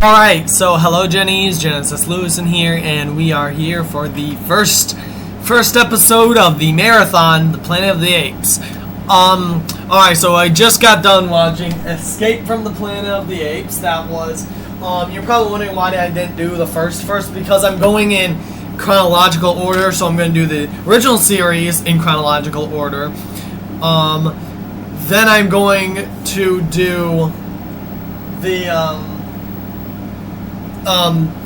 Alright, so hello Jennies, Genesis Lewison here, and we are here for the first episode of the marathon, The Planet of the Apes. Alright, so I just got done watching Escape from the Planet of the Apes. That was, you're probably wondering why I didn't do the first, because I'm going in chronological order, so I'm going to do the original series in chronological order. Then I'm going to do the,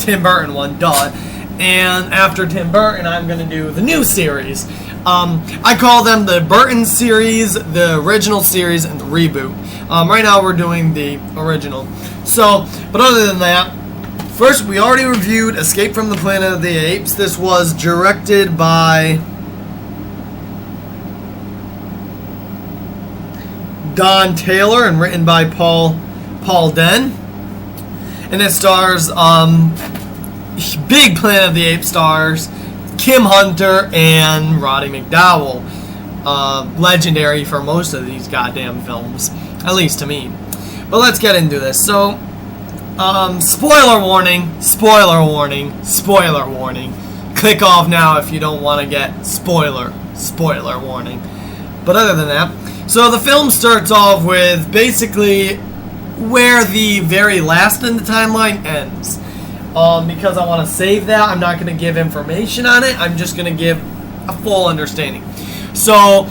Tim Burton one, duh. And after Tim Burton, I'm going to do the new series. I call them the Burton series, the original series, and the reboot. Right now we're doing the original. So, but other than that, first we already reviewed Escape from the Planet of the Apes. This was directed by Don Taylor and written by Paul Den. And it stars, big Planet of the Apes stars, Kim Hunter and Roddy McDowall. Legendary for most of these goddamn films. At least to me. But let's get into this. So, spoiler warning, spoiler warning, spoiler warning. Click off now if you don't want to get spoiler warning. But other than that, so the film starts off with basically where the very last in the timeline ends. Because I want to save that, I'm not going to give information on it. I'm just going to give a full understanding. So,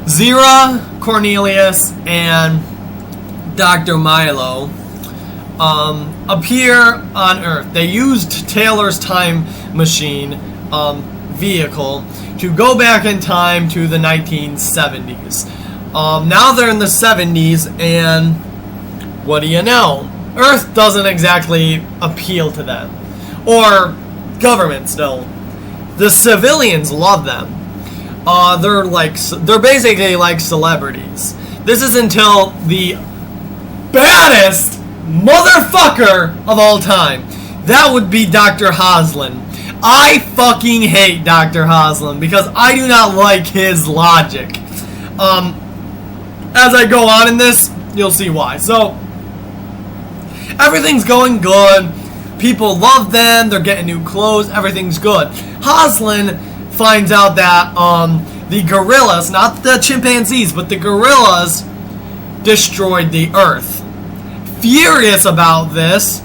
Zira, Cornelius, and Dr. Milo appear on Earth. They used Taylor's time machine vehicle to go back in time to the 1970s. Now they're in the 70s, and what do you know? Earth doesn't exactly appeal to them. Or governments don't. The civilians love them. They're basically like celebrities. This is until the baddest motherfucker of all time. That would be Dr. Haslin. I fucking hate Dr. Haslin because I do not like his logic. As I go on in this, you'll see why. So, everything's going good. People love them. They're getting new clothes. Everything's good. Haslin finds out that the gorillas, not the chimpanzees, but the gorillas destroyed the Earth. Furious about this,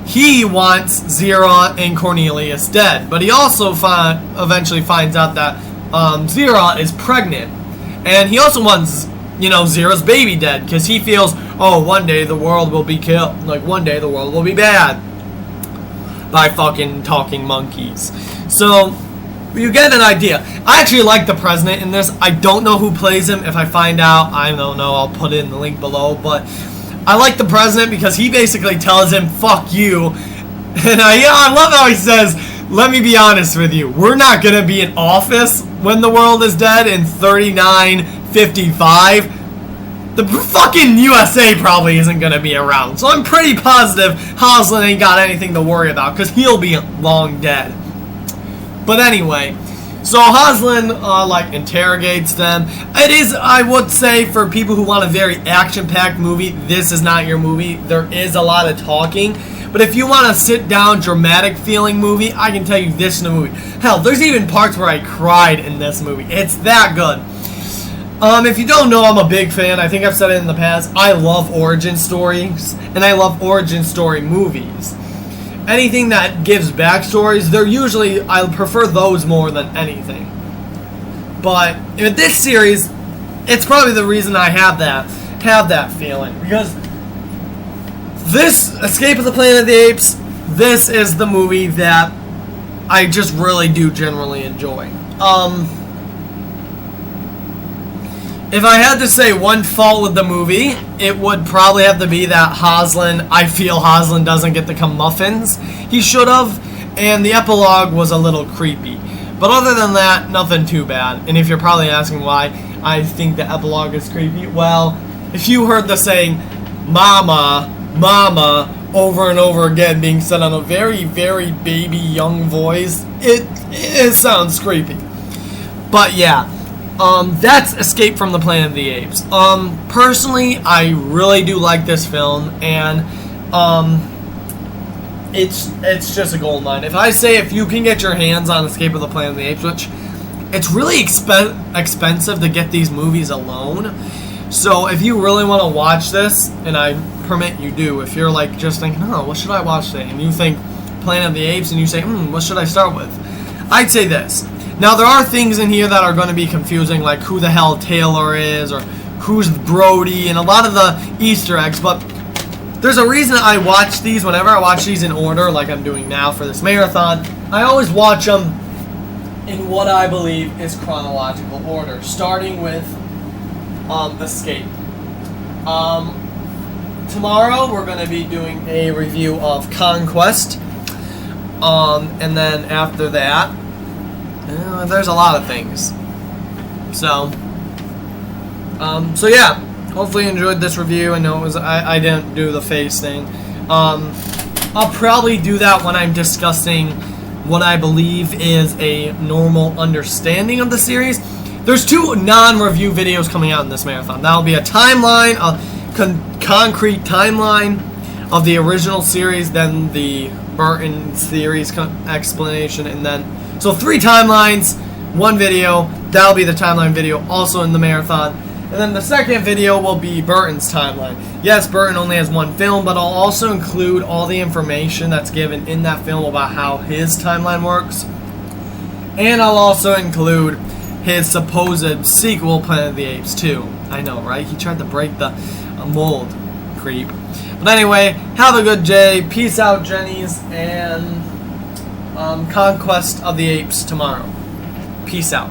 he wants Zira and Cornelius dead. But he also eventually finds out that Zira is pregnant. And he also wants, Zira's baby dead, because he feels, one day the world will be killed. Like, one day the world will be bad by fucking talking monkeys. So, you get an idea. I actually like the president in this. I don't know who plays him. If I find out, I don't know. I'll put it in the link below. But I like the president because he basically tells him, fuck you. And I love how he says, let me be honest with you. We're not going to be in office when the world is dead in 3955. The fucking USA probably isn't going to be around. So I'm pretty positive Haslin ain't got anything to worry about, because he'll be long dead. But anyway, so Haslin, interrogates them. It is, I would say, for people who want a very action-packed movie, this is not your movie. There is a lot of talking. But if you want a sit-down, dramatic-feeling movie, I can tell you this is the movie. Hell, there's even parts where I cried in this movie. It's that good. If you don't know, I'm a big fan. I think I've said it in the past. I love origin stories, and I love origin story movies. Anything that gives backstories, I prefer those more than anything. But in this series, it's probably the reason I have that feeling, because this Escape of the Planet of the Apes, this is the movie that I just really do generally enjoy. If I had to say one fault with the movie, it would probably have to be that I feel Haslin doesn't get the comeuppance he should have, and the epilogue was a little creepy. But other than that, nothing too bad. And if you're probably asking why I think the epilogue is creepy, well, if you heard the saying, Mama, Mama, over and over again being said on a very, very baby young voice, it sounds creepy. But yeah. That's Escape from the Planet of the Apes. Personally, I really do like this film, and it's just a gold mine. If I say if you can get your hands on Escape of the Planet of the Apes, which it's really expensive to get these movies alone. So if you really want to watch this, and I permit you do, if you're like just thinking, oh, what should I watch today? And you think Planet of the Apes, and you say, what should I start with? I'd say this. Now, there are things in here that are going to be confusing, like who the hell Taylor is, or who's Brody, and a lot of the Easter eggs, but there's a reason I watch these. Whenever I watch these in order, like I'm doing now for this marathon, I always watch them in what I believe is chronological order, starting with Escape. Tomorrow we're going to be doing a review of Conquest, and then after that, there's a lot of things. So yeah, hopefully you enjoyed this review. I know it was I didn't do the face thing. I'll probably do that when I'm discussing what I believe is a normal understanding of the series. There's 2 non-review videos coming out in this marathon. That'll be a timeline, a concrete timeline of the original series, then the Burton series explanation, and then so 3 timelines, 1 video. That'll be the timeline video also in the marathon. And then the second video will be Burton's timeline. Yes, Burton only has 1 film, but I'll also include all the information that's given in that film about how his timeline works. And I'll also include his supposed sequel, Planet of the Apes 2. I know, right? He tried to break the mold, creep. But anyway, have a good day. Peace out, Jennies, and Conquest of the Apes tomorrow. Peace out.